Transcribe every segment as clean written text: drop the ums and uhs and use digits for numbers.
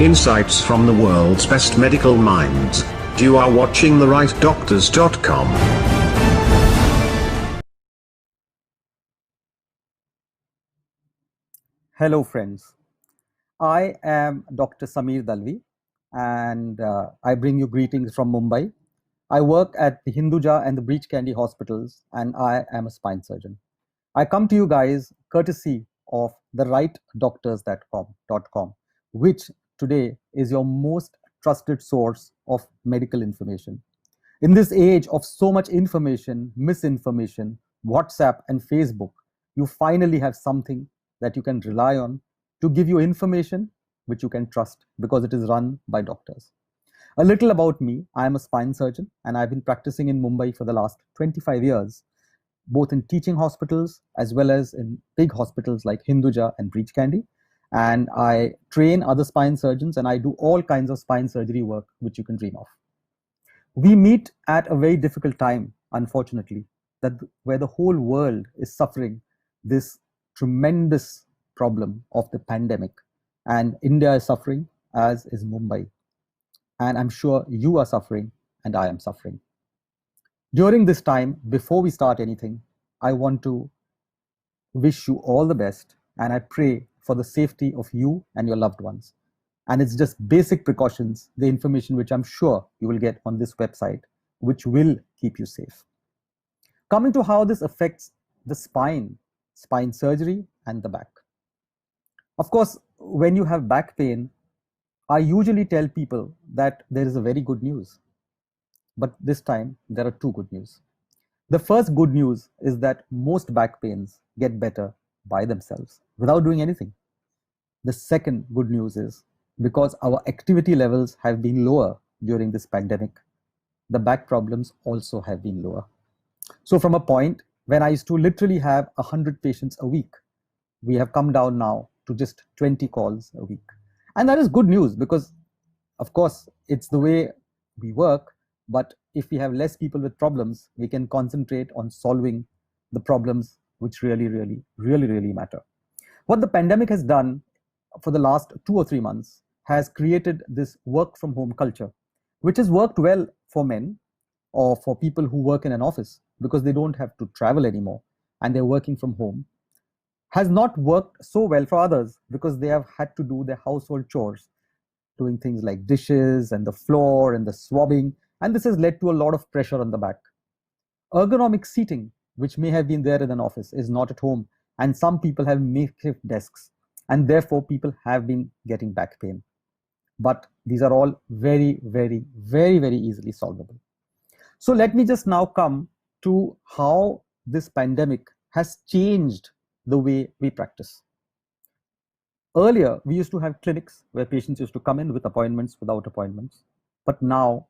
Insights from the world's best medical minds. You are watching therightdoctors.com. Hello friends, I am Dr. Sameer Dalvi and I bring you greetings from Mumbai. I work at the Hinduja and the Breach Candy hospitals and I am a spine surgeon. I come to you guys courtesy of therightdoctors.com, which today is your most trusted source of medical information. In this age of so much information, misinformation, WhatsApp and Facebook, you finally have something that you can rely on to give you information which you can trust because it is run by doctors. A little about me. I am a spine surgeon and I've been practicing in Mumbai for the last 25 years, both in teaching hospitals as well as in big hospitals like Hinduja and Breach Candy. And I train other spine surgeons and I do all kinds of spine surgery work which you can dream of. We meet at a very difficult time, unfortunately, where the whole world is suffering this tremendous problem of the pandemic. And India is suffering, as is Mumbai. And I'm sure you are suffering, and I am suffering. During this time, before we start anything, I want to wish you all the best, and I pray for the safety of you and your loved ones. And it's just basic precautions, the information which I'm sure you will get on this website, which will keep you safe. Coming to how this affects the spine surgery, and the back. Of course, when you have back pain, I usually tell people that there is a very good news. But this time, there are two good news. The first good news is that most back pains get better by themselves without doing anything. The second good news is because our activity levels have been lower during this pandemic, the back problems also have been lower. So from a point when I used to literally have 100 patients a week, we have come down now to just 20 calls a week. And that is good news because, of course, it's the way we work. But if we have less people with problems, we can concentrate on solving the problems which really matter. What the pandemic has done for the last 2 or 3 months has created this work from home culture, which has worked well for men or for people who work in an office because they don't have to travel anymore and they're working from home. Has not worked so well for others because they have had to do their household chores, doing things like dishes and the floor and the swabbing, and this has led to a lot of pressure on the back. Ergonomic seating, which may have been there in an office, is not at home, and some people have makeshift desks, and therefore people have been getting back pain. But these are all very easily solvable. So let me just now come to how this pandemic has changed the way we practice. Earlier, we used to have clinics where patients used to come in with appointments, without appointments. But now,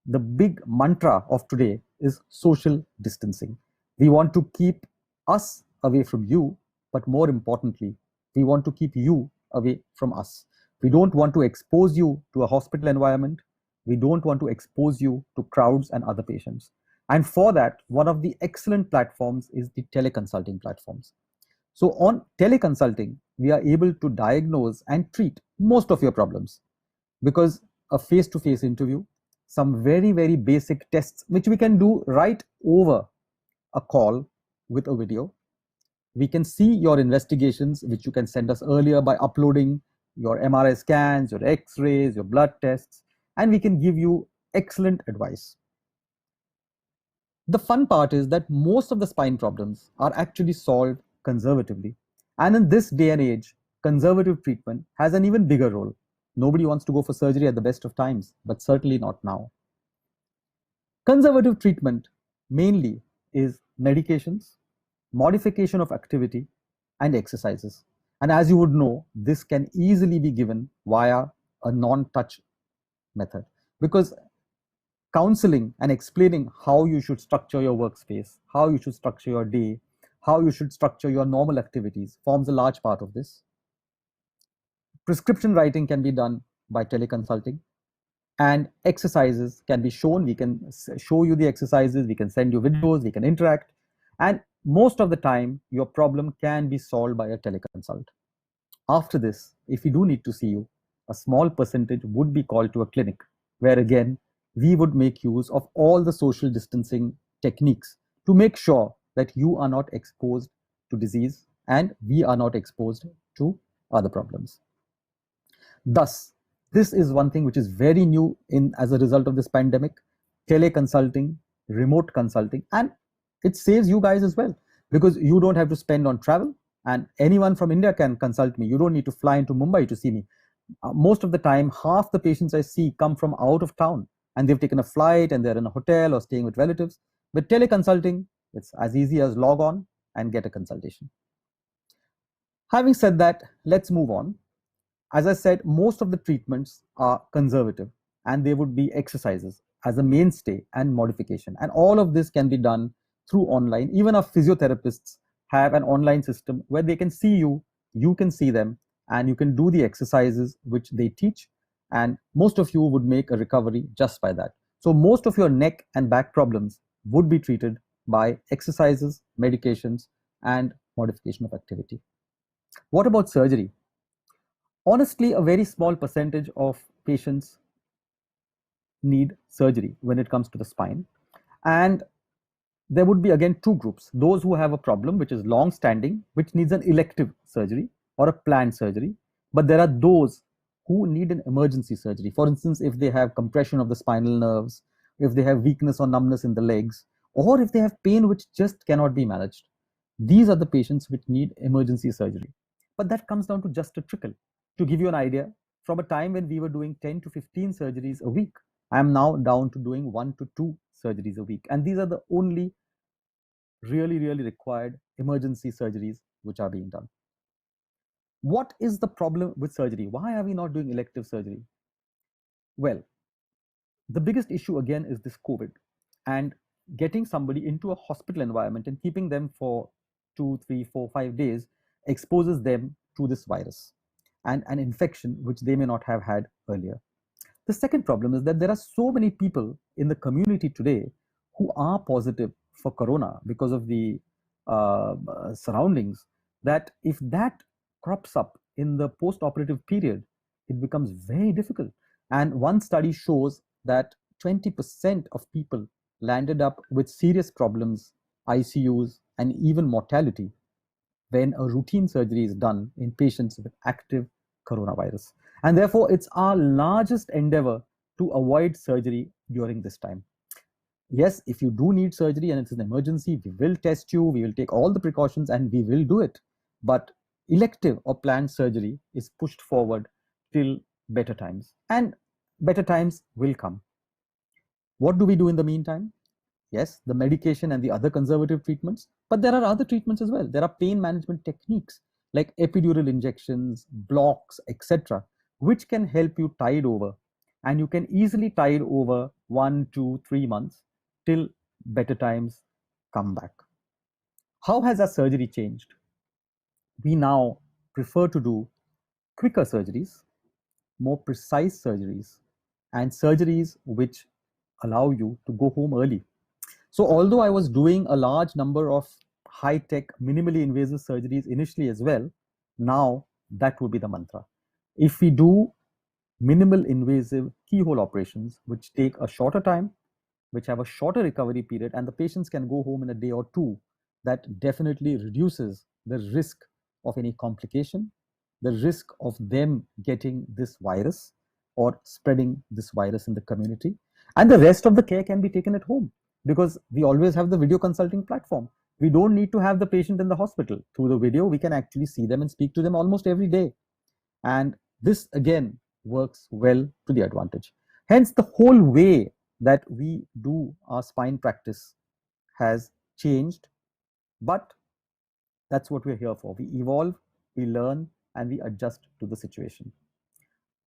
the big mantra of today is social distancing. We want to keep us away from you, but more importantly, we want to keep you away from us. We don't want to expose you to a hospital environment. We don't want to expose you to crowds and other patients. And for that, one of the excellent platforms is the teleconsulting platforms. So on teleconsulting, we are able to diagnose and treat most of your problems because a face-to-face interview, some very basic tests, which we can do right over a call with a video. We can see your investigations, which you can send us earlier by uploading your MRI scans, your X-rays, your blood tests, and we can give you excellent advice. The fun part is that most of the spine problems are actually solved conservatively. And in this day and age, conservative treatment has an even bigger role. Nobody wants to go for surgery at the best of times, but certainly not now. Conservative treatment mainly is medications, modification of activity, and exercises. And as you would know, this can easily be given via a non-touch method because counseling and explaining how you should structure your workspace, how you should structure your day, how you should structure your normal activities forms a large part of this. Prescription writing can be done by teleconsulting, and exercises can be shown. We can show you the exercises, we can send you videos, we can interact, and most of the time your problem can be solved by a teleconsult. After this, if we do need to see you, a small percentage would be called to a clinic, where again, we would make use of all the social distancing techniques to make sure that you are not exposed to disease and we are not exposed to other problems. Thus, this is one thing which is very new in as a result of this pandemic: teleconsulting, remote consulting, and it saves you guys as well, because you don't have to spend on travel, and anyone from India can consult me. You don't need to fly into Mumbai to see me. Most of the time, half the patients I see come from out of town, and they've taken a flight and they're in a hotel or staying with relatives. With teleconsulting, it's as easy as log on and get a consultation. Having said that, let's move on. As I said, most of the treatments are conservative, and they would be exercises as a mainstay and modification. And all of this can be done through online. Even our physiotherapists have an online system where they can see you, you can see them, and you can do the exercises which they teach. And most of you would make a recovery just by that. So most of your neck and back problems would be treated by exercises, medications, and modification of activity. What about surgery? Honestly, a very small percentage of patients need surgery when it comes to the spine. And there would be again two groups: those who have a problem which is long standing, which needs an elective surgery or a planned surgery. But there are those who need an emergency surgery. For instance, if they have compression of the spinal nerves, if they have weakness or numbness in the legs, or if they have pain which just cannot be managed. These are the patients which need emergency surgery. But that comes down to just a trickle. To give you an idea, from a time when we were doing 10 to 15 surgeries a week, I am now down to doing 1 to 2 surgeries a week. And these are the only really required emergency surgeries which are being done. What is the problem with surgery? Why are we not doing elective surgery? Well, the biggest issue again is this COVID, and getting somebody into a hospital environment and keeping them for 2, 3, 4, 5 days exposes them to this virus and an infection which they may not have had earlier. The second problem is that there are so many people in the community today who are positive for corona because of the surroundings, that if that crops up in the post-operative period, it becomes very difficult. And one study shows that 20% of people landed up with serious problems, ICUs, and even mortality when a routine surgery is done in patients with active coronavirus. And therefore, it's our largest endeavor to avoid surgery during this time. Yes, if you do need surgery and it's an emergency, we will test you, we will take all the precautions, and we will do it. But elective or planned surgery is pushed forward till better times, and better times will come. What do we do in the meantime? Yes, the medication and the other conservative treatments, but there are other treatments as well. There are pain management techniques like epidural injections, blocks, etc., which can help you tide over. And you can easily tide over 1, 2, 3 months till better times come back. How has our surgery changed? We now prefer to do quicker surgeries, more precise surgeries, and surgeries which allow you to go home early. So although I was doing a large number of high-tech, minimally invasive surgeries initially as well, now that would be the mantra. If we do minimal invasive keyhole operations, which take a shorter time, which have a shorter recovery period, and the patients can go home in a day or two, that definitely reduces the risk of any complication, the risk of them getting this virus or spreading this virus in the community. And the rest of the care can be taken at home, because we always have the video consulting platform. We don't need to have the patient in the hospital. Through the video, we can actually see them and speak to them almost every day. And this again works well to the advantage. Hence, the whole way that we do our spine practice has changed, but that's what we're here for. We evolve, we learn, and we adjust to the situation.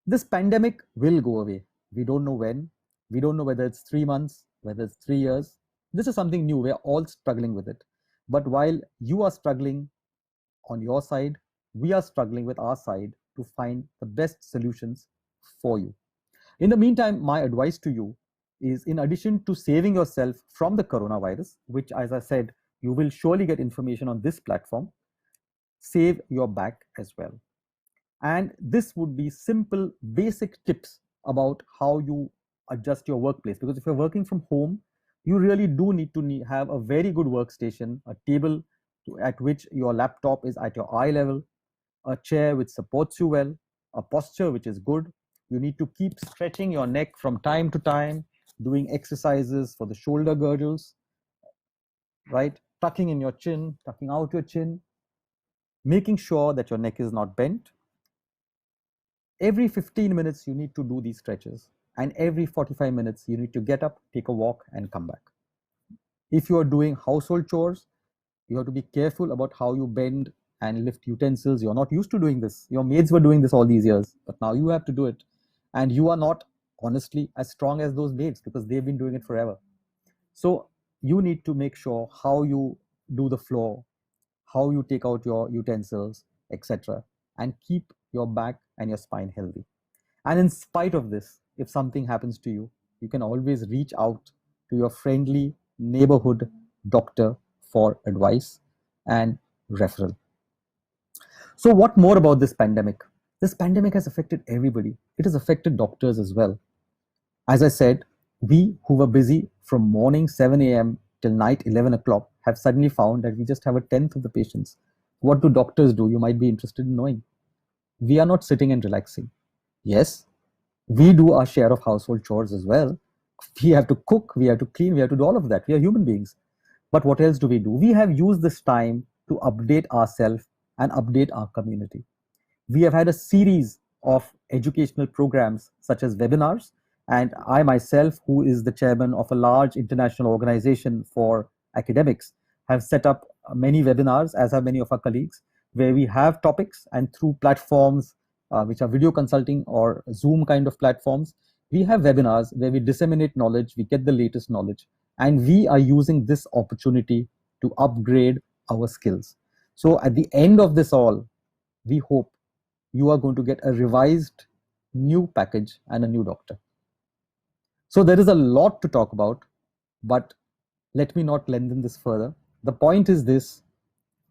This pandemic will go away. We don't know when. We don't know whether it's 3 months, whether it's 3 years. This is something new. We're all struggling with it. But while you are struggling on your side, we are struggling with our side to find the best solutions for you. In the meantime, my advice to you is, in addition to saving yourself from the coronavirus, which, as I said, you will surely get information on this platform, save your back as well. And this would be simple, basic tips about how you adjust your workplace. Because if you're working from home, you really do need to have a very good workstation, a table at which your laptop is at your eye level, a chair which supports you well, a posture which is good. You need to keep stretching your neck from time to time, doing exercises for the shoulder girdles, right? Tucking in your chin, tucking out your chin, making sure that your neck is not bent. Every 15 minutes, you need to do these stretches. And every 45 minutes, you need to get up, take a walk, and come back. If you are doing household chores, you have to be careful about how you bend and lift utensils. You're not used to doing this. Your maids were doing this all these years, but now you have to do it. And you are not, honestly, as strong as those maids because they've been doing it forever. So you need to make sure how you do the floor, how you take out your utensils, etc., and keep your back and your spine healthy. And in spite of this, if something happens to you, you can always reach out to your friendly neighborhood doctor for advice and referral. So what more about this pandemic? This pandemic has affected everybody. It has affected doctors as well. As I said, we who were busy from morning 7 a.m. till night 11 o'clock have suddenly found that we just have a tenth of the patients. What do doctors do? You might be interested in knowing. We are not sitting and relaxing. Yes, we do our share of household chores as well. We have to cook, we have to clean, we have to do all of that. We are human beings. But what else do? We have used this time to update ourselves and update our community. We have had a series of educational programs such as webinars, and I myself, who is the chairman of a large international organization for academics, have set up many webinars, as have many of our colleagues, where we have topics, and through platforms which are video consulting or Zoom kind of platforms, we have webinars where we disseminate knowledge, we get the latest knowledge, and we are using this opportunity to upgrade our skills. So at the end of this all, we hope you are going to get a revised new package and a new doctor. So there is a lot to talk about, but let me not lengthen this further. The point is this: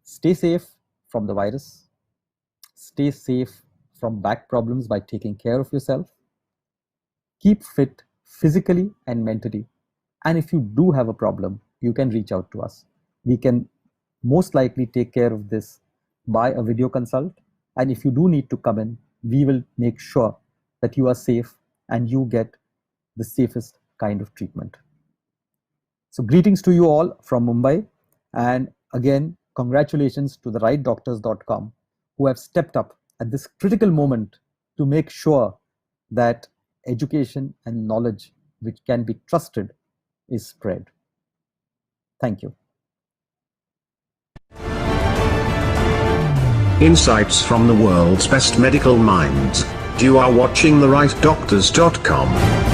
stay safe from the virus, stay safe from back problems by taking care of yourself, keep fit physically and mentally, and if you do have a problem, you can reach out to us. We can most likely take care of this by a video consult, and if you do need to come in, we will make sure that you are safe and you get the safest kind of treatment. So greetings to you all from Mumbai, and again, congratulations to the rightdoctors.com who have stepped up at this critical moment to make sure that education and knowledge which can be trusted is spread. Thank you. Insights from the world's best medical minds. You are watching the rightdoctors.com.